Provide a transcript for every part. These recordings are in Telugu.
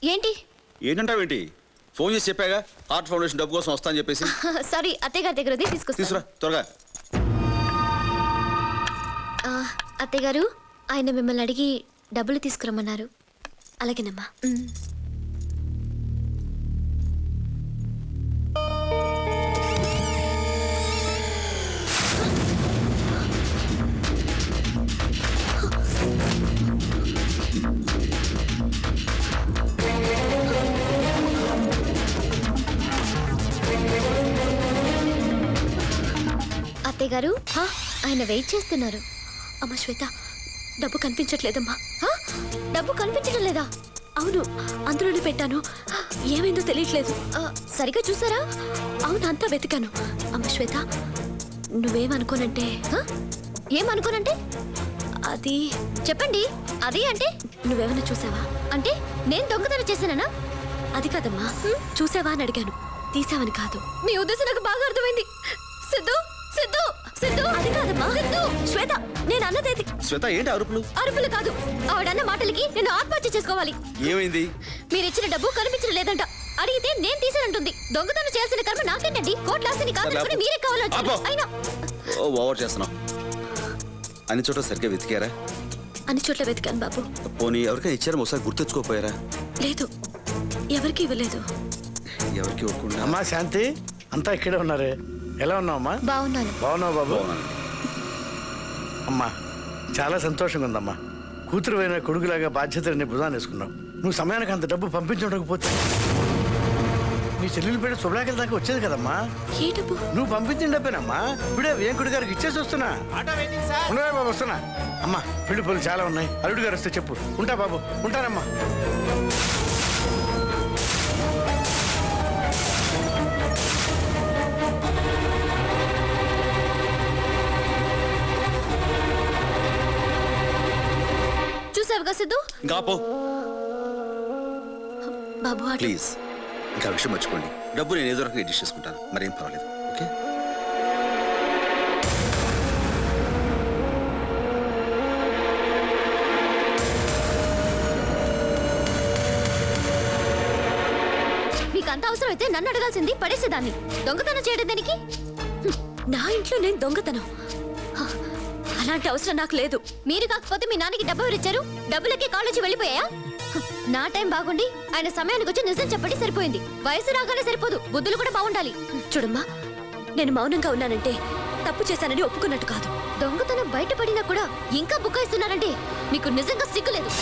ఏంటి ఏంటంటావేంటి? ఫోన్ చేసి చెప్పాగా హార్ట్ ఫౌండేషన్ డబ్బు కోసం వస్తా అని చెప్పేసి. సారీ అత్తయ్య గారి దగ్గర తీసుకురా త్వరగా. అత్తయ్య గారు ఆయన మిమ్మల్ని అడిగి డబ్బులు తీసుకురమ్మన్నారు. అలాగేనమ్మా. అత్తయ్య గారు ఆయన వెయిట్ చేస్తున్నారు. అమ్మ శ్వేత, డబ్బు కనిపించట్లేదమ్మా. డబ్బు కనిపించడం లేదా? అవును, అందులోనే పెట్టాను. ఏమైందో తెలియట్లేదు. సరిగ్గా చూసారా? అవును, అంతా వెతికాను. అమ్మ శ్వేత, నువ్వేమనుకోనంటే. ఏమనుకోనంటే? అది చెప్పండి. అది అంటే నువ్వేమైనా చూసావా? అంటే నేను దొంగతనం చేశానా? అది కాదమ్మా, చూసావా అని అడిగాను, తీసావని కాదు. మీ ఉద్దేశం నాకు బాగా అర్థమైంది. సిద్ధు సిద్ధు సిద్ధు అది కాదమ్మా. సిద్ధు శ్వేత, నేను అన్నదేది. శ్వేత, ఏంటి అరుపులు? అరుపులు కాదు, ఆవిడన్న మాటలకి నేను ఆత్మహత్య చేసుకోవాలి. ఏమైంది? మీరిచ్చిన డబ్బు కనిపించడం లేదంట. అడిగితే నేను తీసానంటుంది. దొంగతనం చేయాల్సిన కర్మ నాకేంటండి? కోట్లాస్తిని కాదని మీరే కావాలంటే. అయినా ఓవర్ చేస్తున్నావు. అన్ని చోట్ల సరిగ్గా వెతికారా? అన్ని చోట్ల వెతికాను బాబు. పోనీ ఎవరికైనా ఇచ్చారా? ఒకసారి గుర్తెచ్చుకోపోయారా? లేదు, ఎవరికి ఇవ్వలేదు. ఎవరికి ఇవ్వకుండా. అమ్మా శాంతి, అంతా ఇక్కడే ఉన్నారే. ఎలా ఉన్నావమ్మా? బాగున్నాను. బాగున్నావు బాబు? అమ్మా చాలా సంతోషంగా ఉందమ్మా. కూతురు అయిన కొడుకులాగా బాధ్యతని భుజాన్ని వేసుకున్నావు. నువ్వు సమయానికి అంత డబ్బు పంపించకపోతే నీ చెల్లెలు పెట్టి శుభ్రాకెళ్ళ దాకా వచ్చేది కదమ్మా. ఏ డబ్బు? నువ్వు పంపించిన డబ్బేనమ్మా. ఇప్పుడే వేంకుడి గారికి ఇచ్చేసి వస్తున్నా. ఉండవే బాబు, వస్తున్నా. అమ్మా పెళ్లి పనులు చాలా ఉన్నాయి. అల్లుడు గారు వస్తే చెప్పు. ఉంటా బాబు, ఉంటానమ్మా. చూసావుగా సిద్ధు? బాబు ప్లీజ్, ఇంకా విషయం మర్చిపోండి. డబ్బు నేను ఏదో రకంగా అడ్జస్ట్ చేసుకుంటాను. మరేం పర్వాలేదు. ఓకే? మీకు అంత అవసరం అయితే నన్ను అడగాల్సింది. పడేసేదాన్ని. దొంగతనం చేయడం దానికి? నా ఇంట్లో నేను దొంగతనం? అలాంటి అవసరం నాకు లేదు. మీరు కాకపోతే మీ నాన్నకి డబ్బు ఎవరిచ్చారు? డబ్బులకే కాలేజీ వెళ్ళిపోయా? నా టైం బాగుండి ఆయన సమయానికి వచ్చి నిజం చెప్పండి, సరిపోయింది. వయసు రాగానే సరిపోదు, బుద్ధులు కూడా బాగుండాలి. చూడమ్మా, నేను మౌనంగా ఉన్నానంటే తప్పు చేశానని ఒప్పుకున్నట్టు కాదు. దొంగతనం బయటపడినా కూడా ఇంకా బుకాయిస్తున్నారంటే మీకు నిజంగా సిగ్గులేదు.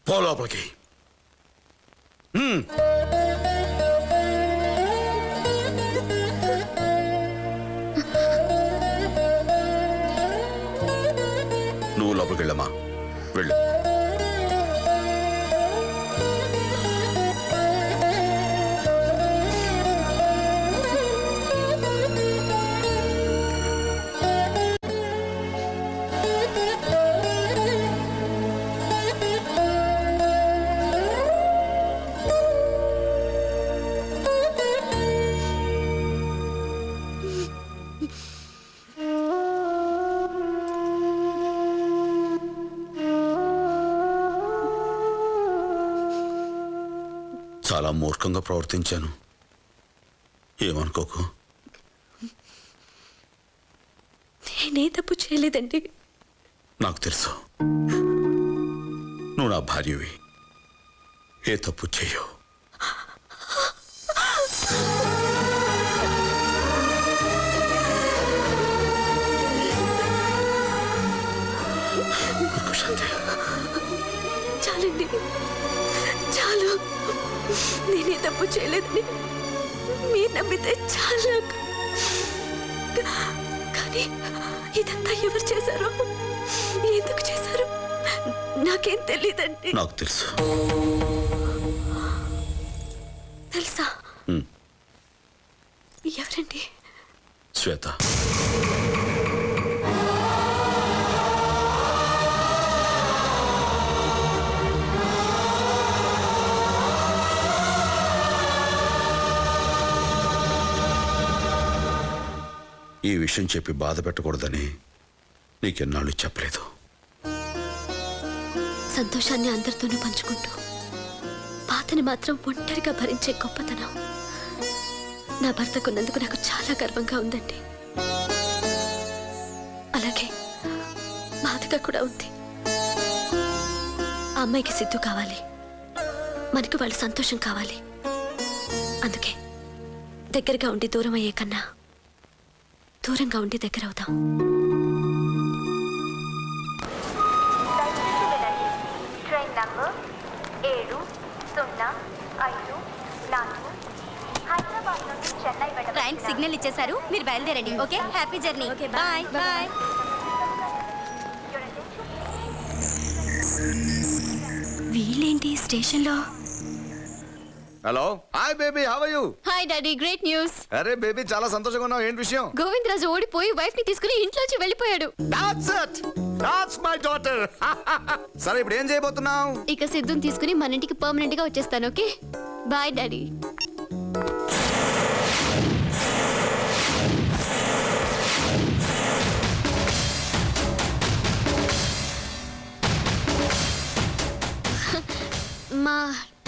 పో లోపలికి. నువ్వు లోపలికి వెళ్ళమ్మా, వెళ్ళు. చాలా మూర్ఖంగా ప్రవర్తించాను, ఏమనుకోకు. నేనే తప్పు చేయలేదండి. నాకు తెలుసు, నువ్వు నా భార్యవి, ఏ తప్పు చెయ్యవు. చాలండి, చాలు. నేనే తప్పు చేయలేదని మీరు నమ్మితే చాలు. కానీ ఇదంతా ఎవరు చేశారో, ఎందుకు చేశారు నాకేం తెలియదండి. నాకు తెలుసు. తెలుసా? ఎవరండి? శ్వేత. ఈ విషయం చెప్పి బాధ పెట్టకూడదని నీకెన్నాళ్ళు చెప్పలేదు. సంతోషాన్ని అందరితోనూ పంచుకుంటూ బాధని మాత్రం ఒంటరిగా భరించే గొప్పతనం నా భర్తకున్నందుకు నాకు చాలా గర్వంగా ఉందండి. అలాగే బాధగా కూడా ఉంది. ఆ అమ్మాయికి సిద్ధు కావాలి, మనకి వాళ్ళ సంతోషం కావాలి. అందుకే దగ్గరగా ఉండి దూరం అయ్యే కన్నా దూరంగా ఉండి దగ్గర అవుదాం. ట్రైన్ నంబర్ 705 హైదరాబాద్ నుండి చెన్నై ట్రైన్ సిగ్నల్ ఇచ్చేశారు, మీరు బయలుదేరండి. Okay, happy journey. Bye bye. వీళ్ళేంటి స్టేషన్లో? Hello, hi baby, how are you? Hi daddy, great news. అరే బేబీ, చాలా సంతోషంగా ఉన్నావు. ఏంటి విషయం? గోవిందరాజు ఓడిపోయి వైఫ్ ని తీసుకుని ఇంట్లోంచి వెళ్ళిపోయాడు. That's it, that's my daughter. సరే, ఇప్పుడు ఏం చేయబోతున్నావు? ఇక సిద్ధుని తీసుకుని మన ఇంటికి పర్మనెంట్ గా వచ్చేస్తాను. Okay, bye daddy. మా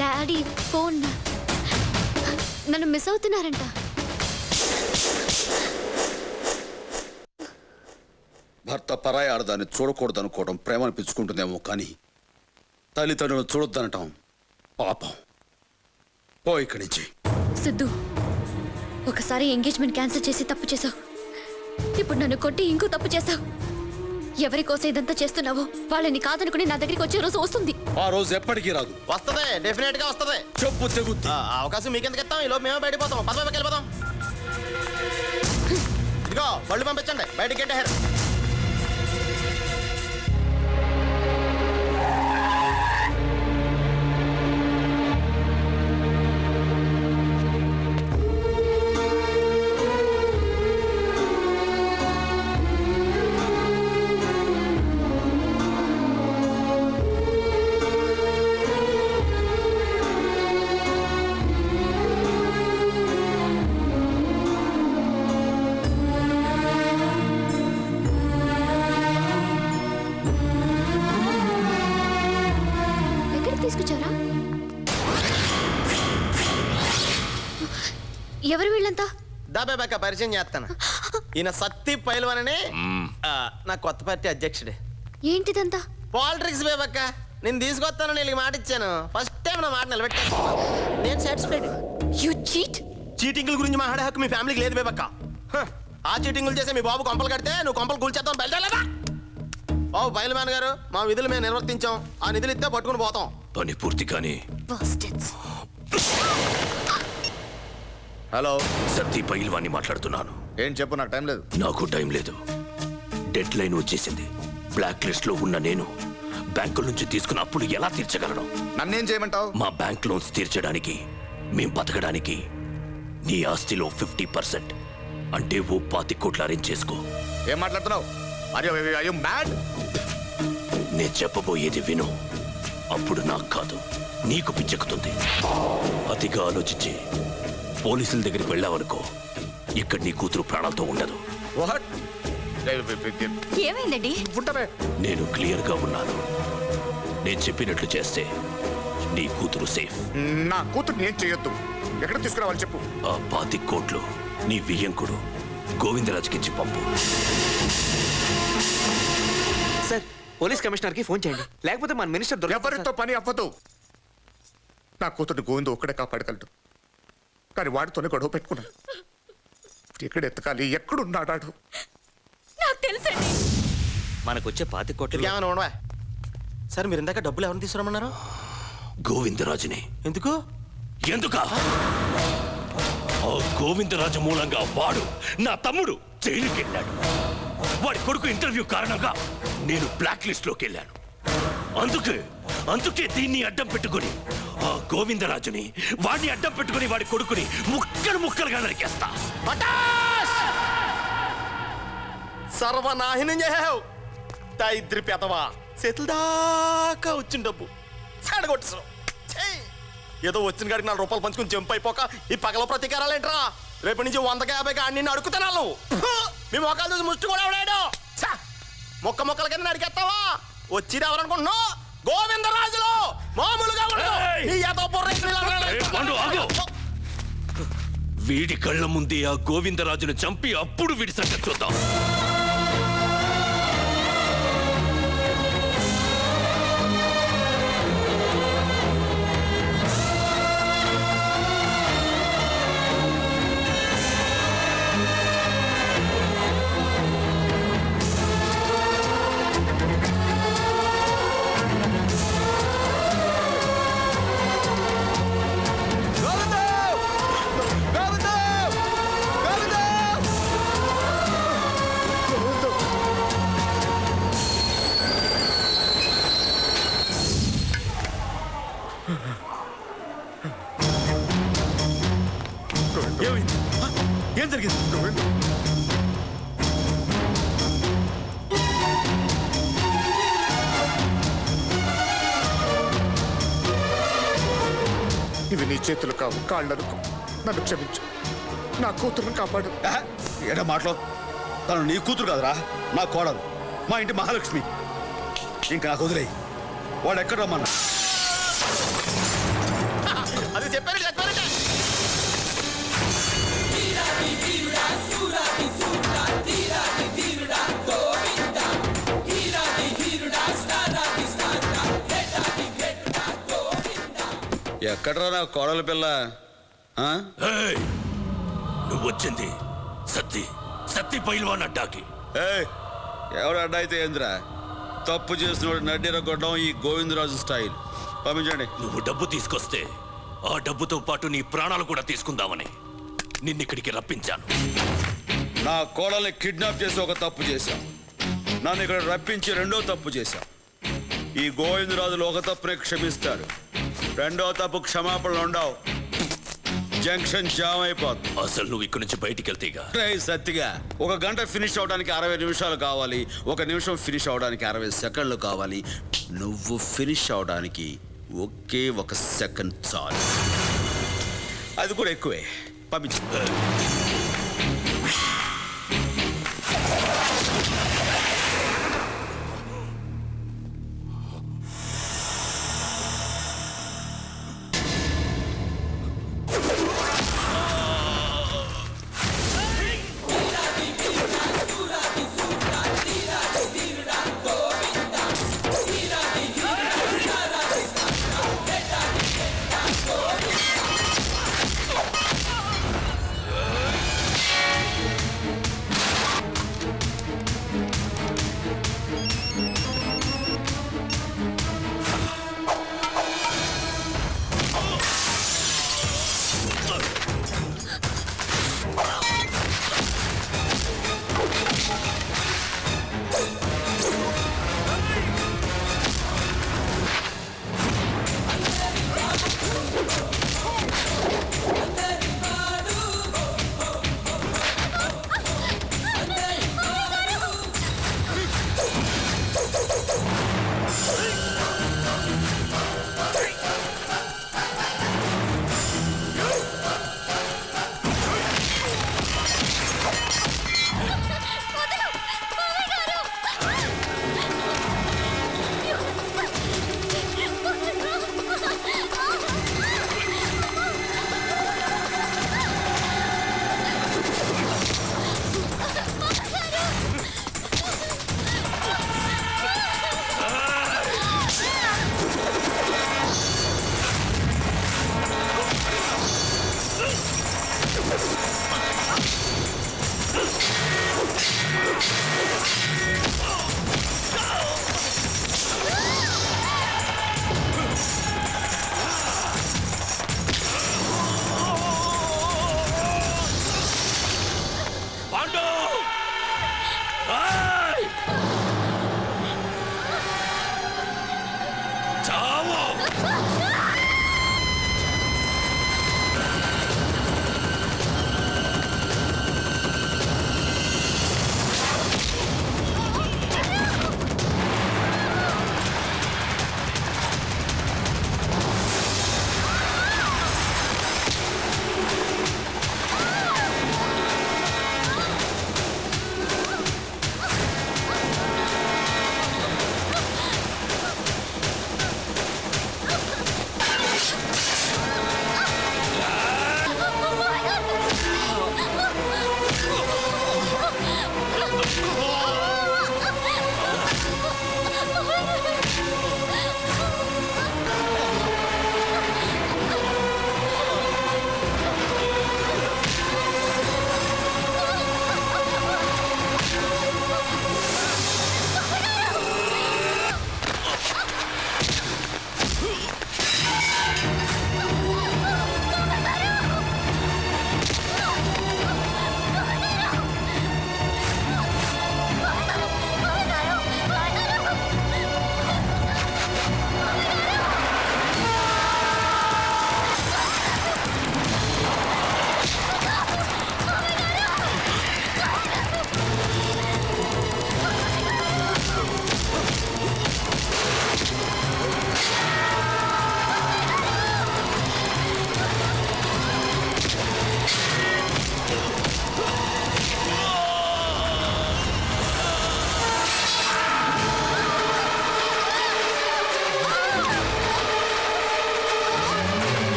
డాడీ ఫోన్ నన్ను మిస్ అవుతున్నారంట. భర్త పరాయి ఆడదాన్ని చూడకూడదనుకోవడం ప్రేమ అనిపించుకుంటుందేమో, కానీ తల్లిదండ్రులు చూడొద్దనటం పాపం. పో ఇక్కడి నుంచి. సిద్ధు, ఒకసారి ఎంగేజ్మెంట్ క్యాన్సిల్ చేసి తప్పు చేసావు. ఇప్పుడు నన్ను కొట్టి ఇంకో తప్పు చేసావు. ఎవరి కోసం ఇదంతా చేస్తున్నావో వాళ్ళని కాదనుకుని నా దగ్గరికి వచ్చే రోజు వస్తుంది. ఆ రోజు ఎప్పటికీ రాదు. వస్తదే, డెఫినెట్ గా వస్తదే. చెప్పు తెగుద్ది. అవకాశం మీకెందుకు ఇస్తాం? ఈలో మేమే బయటపోతాం. పదవి వెళ్ళిపోతాం. ఇదిగో బళ్ళు పంపించండి, బయటకి గెంటేహారు. ఎక్కడికి తీసుకొచ్చారా? ఎవరు వీళ్ళంతా? దాబేబాక పరిచయం చేస్తాను. ఈయన సత్తి పైల్వానని నా కొత్త పార్టీ అధ్యక్షుడే. ఏంటిదంతా? పాలిటిక్స్ బేబక్క. నేను తీసుకొస్తాను, నేను మాట ఇచ్చాను. ఫస్ట్ టైం నా మాట నిలబెట్టాను. నేను సాటిస్ఫైడ్. You cheat. చీటింగ్ల గురించి మాట్లాడే హక్కు మీ ఫ్యామిలీకి లేదు బేబక్క. ఆ చీటింగ్లు చేసే మీ బాబు కొంపలు కడితే నువ్వు కొంపలు కూల్చేద్దాం బయలుదేరలేదా? బాబు పైల్వాన్ గారు, మా విధులు మేము నిర్వర్తించాం. ఆ నిధులు ఇస్తే పట్టుకుని పోతాం. పని పూర్తి కానీ Bastards. హలో, సత్తి పైల్వాన్ని మాట్లాడుతున్నాను. ఏం చెప్పు, నాకు టైం లేదు. నాకు టైం లేదు. డెడ్ లైన్ వచ్చేసింది. బ్లాక్ లిస్ట్ లో ఉన్న నేను బ్యాంకుల నుంచి తీసుకున్న అప్పులు ఎలా తీర్చగలను? నన్నేం చేయమంటావు? మా బ్యాంక్ లోన్స్ తీర్చడానికి, మేం బతకడానికి నీ ఆస్తిలో 50% అంటే ఓ 25 కోట్లు అరేంజ్ చేసుకో. ఏం మాట్లాడుతున్నావు? అయ్యో మ్యాడ్. నేను చెప్పబోయేది విను. అప్పుడు నాకు కాదు, నీకు పిచ్చెక్కుతుంది. అతిగా ఆలోచించి పోలీసుల దగ్గరికి వెళ్ళావనుకో, ఇక్కడ నీ కూతురు ప్రాణాలతో ఉండదు. వాట్? ఏమైందండి? నేను క్లియర్ గా ఉన్నాను. నేను చెప్పినట్లు చేస్తే నీ కూతురు సేఫ్. నా కూతురు ఏం చేయొద్దు. ఎక్కడ తీసుకురావాలి చెప్పు. ఆ 25 కోట్లు నీ వియ్యంకుడు గోవిందరాజుకిచ్చి పంపు. సార్, పోలీస్ కమిషనర్ కి ఫోన్ చేయండి, లేకపోతే మన మినిస్టర్ ఎవరితో పని అవ్వదు. నా కూతురు గోవిందు ఒక్కడే కాపాడగలడు, కానీ వాడితోనే గొడవ పెట్టుకున్నాను. ఎక్కడ ఎత్తకాలి, ఎక్కడున్నాడాడు? నాకు తెలుసండి. మనకొచ్చే 25 కోట్లు ఏమైనా ఉండవా? సార్, మీరు ఇందాక డబ్బులు ఎవరిని తీసుకురమ్మన్నారు? గోవిందరాజుని. ఎందుకు? ఎందుకా? ఆ గోవిందరాజు మూలంగా వాడు, నా తమ్ముడు జైలుకి వెళ్ళాడు. వాడి కొడుకు ఇంటర్వ్యూ కారణంగా నేను బ్లాక్ లిస్ట్ లోకి వెళ్ళాను. అందుకే దీన్ని అడ్డం పెట్టుకుని ఆ గోవిందరాజుని, వాడిని అడ్డం పెట్టుకుని వాడి కొడుకుని ముక్కలుగా నరికేస్తా. సర్వనాహినం చేసావు. దరిద్రి పెదవా, చేతుల దాకా వచ్చిన డబ్బు చెడగొట్టేసావు. ఏదో వచ్చిన కాడికి 4 రూపాయలు పంచుకుని జంప్ అయిపోక ఈ పగల ప్రతీకారాలేంట్రా? రేపు నుంచి 150కి అన్ని అడుగుతున్నాను నువ్వు మీ మొక్కలు చూసి ముష్టి కూడా ఎవడాడు మొక్క మొక్కల కింద నడికేస్తావా వచ్చిది ఎవరనుకుంటున్నావు గోవిందరాజులు మామూలుగా ఉండదు. ఈ ఎదో బుర్ర వీడి కళ్ళ ముందే ఆ గోవిందరాజును చంపి అప్పుడు వీడి సంగతి చూద్దాం. ఏమైంది? ఏం జరిగింది? ఇవి నీ చేతులు కావు, కాళ్ళనుకో. నన్ను క్షమించు, నా కూతురుని కాపాడు. ఏడా మాటలో తను నీ కూతురు కాదురా, నా కోడలు, మా ఇంటి మహాలక్ష్మి. ఇంకా నాకు వదిలేయి. వాడు ఎక్కడ రమ్మన్నా? అది చెప్పారు చెప్పారంటే ఎక్కడరా నా కోడల పిల్ల? ఆ? ఏయ్! నువ్వు వచ్చింది సత్తి పైల్వాన్ అడ్డాకి. ఏయ్, ఎవడు అడ్డా అయితే ఏందిరా? తప్పు చేసినోడు నడ్డిరగొట్టడం ఈ గోవిందరాజు స్టైల్. పంపించండి. నువ్వు డబ్బు తీసుకొస్తే ఆ డబ్బుతో పాటు నీ ప్రాణాలు కూడా తీసుకుందామని నిన్నిక్కడికి రప్పించాను. నా కోడల్ని కిడ్నాప్ చేసి ఒక తప్పు చేశాం. నన్ను ఇక్కడ రప్పించి రెండో తప్పు చేశాం. ఈ గోవిందరాజులు ఒక తప్పునే క్షమిస్తాడు, రెండో తప్పు క్షమాపణలు ఉండవు. జంక్షన్ జామ్ అయిపోతుంది. అసలు నువ్వు ఇక్కడి నుంచి బయటికి వెళ్తేగా. సత్తిగా 1 గంట ఫినిష్ అవడానికి 60 నిమిషాలు కావాలి. 1 నిమిషం ఫినిష్ అవడానికి 60 సెకండ్లు కావాలి. నువ్వు ఫినిష్ అవడానికి ఒకే 1 సెకండ్ చాలు. అది కూడా ఎక్కువే. పంపించు.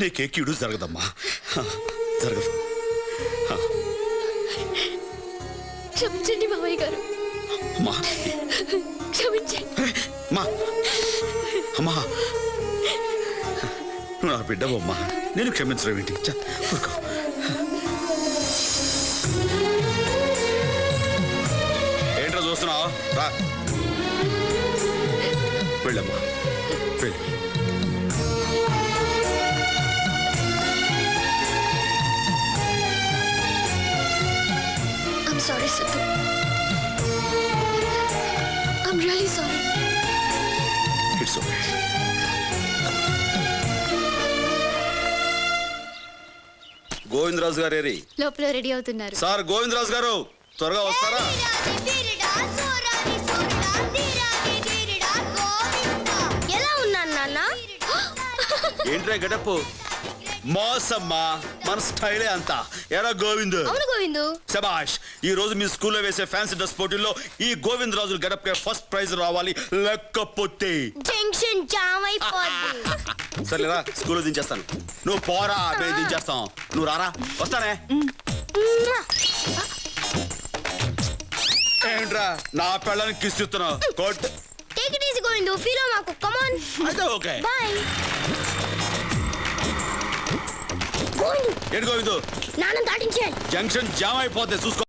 నీకే కీడు జరగదమ్మా, జరగదు. క్షమించండి మావయ్య గారు, అమ్మా, క్షమించండి. అమ్మా, అమ్మా, నువ్వు నా బిడ్డవమ్మా, నేను క్షమించడం ఏంటి? ఊరుకో. ఏంట్రా చూస్తున్నావు? రా, వెళ్ళమ్మా, వెళ్ళి. I'm sorry, Sidhu. I'm really sorry. It's okay. Govindaraju గారు ఏరి? లోపల రెడీ అవుతున్నారు. సార్ గోవిందరాజు గారు త్వరగా వస్తారా? ఎలా ఉన్నాను నాన్న? ఏంట్రా గడపు? మోసమ్మా, మన స్టైలే అంతా. ఎరా గోవింద్? అవును గోవిందు. శబాష్, ఈ రోజు మీ స్కూల్లో వేసే ఫ్యాన్సీ డ్రెస్ పోటీల్లో ఈ గోవిందరాజు గడపకే ఫస్ట్ ప్రైజ్ రావాలి, లేకపోతే జంక్షన్ జామ్ అయిపోద్ది. సరేరా, స్కూల్లో దించేస్తాను. నువ్వు పోరా, మేము దించేస్తాం. నువ్వు రారా, వస్తానే. ఏంట్రా నా పెళ్ళానికి కిస్ ఇస్తున్నావు? కోట్ take it easy Govindu, feel మాకు. Come on. అయితే ఓకే. బై. గోవిందు, ఏంటి గోవిందు? నాన్న దాటించేయాలి. జంక్షన్ జామ్ అయిపోతే చూసుకో.